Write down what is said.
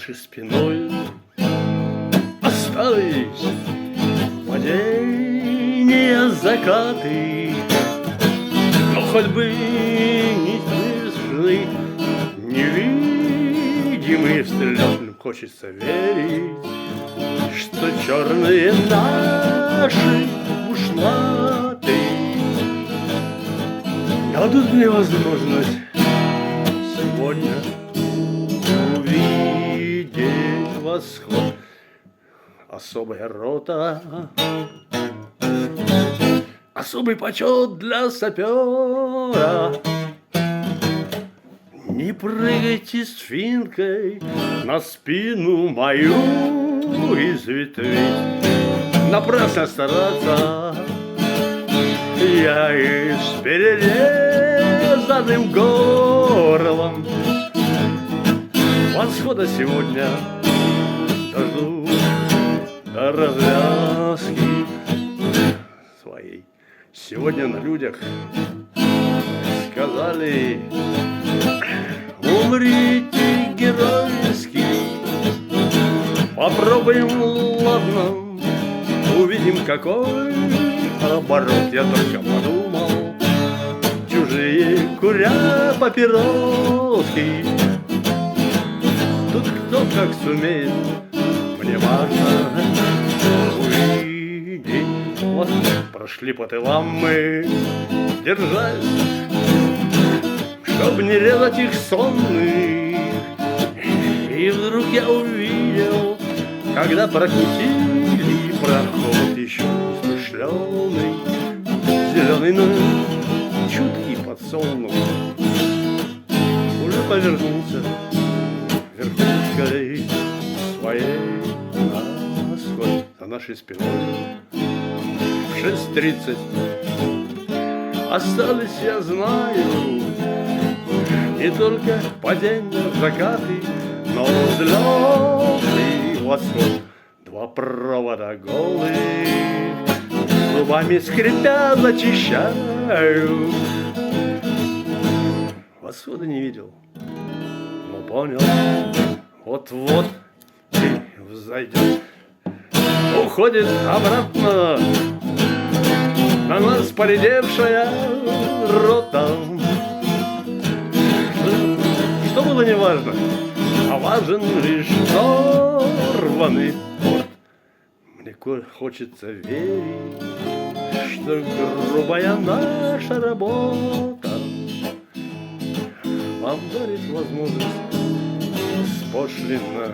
нашей спиной остались падения, закаты, но хоть бы не слышны невидимые взлеты, хочется верить, что черные наши бушлаты дадут мне возможность сегодня увидеть восход. Особая рота, особый почет для сапера. Не прыгайте с финкой на спину мою из ветвей. Напрасно стараться, я и с перерезанным горлом восхода сегодня дожду развязки своей. Сегодня на людях сказали: умрите геройски. Попробуем, ладно, увидим, какой оборот. Я только подумал, чужие курят папироски. Тут кто как сумеет, мне важно увидеть. Вот прошли по тылам мы, держась, чтоб не резать их сонных. И вдруг я увидел, когда прокутили проход еще смышленый, зеленый, но чуткий подсолнух уже повернулся верхушкой своей на восход. За нашей спиной в 6:30 остались, я знаю, не только падения, закаты, но взлеты и восход. Два провода голых зубами скрипя зачищаю. Восхода не видел, но понял, вот-вот и взойдет. Уходит обратно на нас поредевшая рота. Что было неважно, а важен лишь рваный порт. Мне хочется верить, что грубая наша работа вам дарит возможность беспошлинно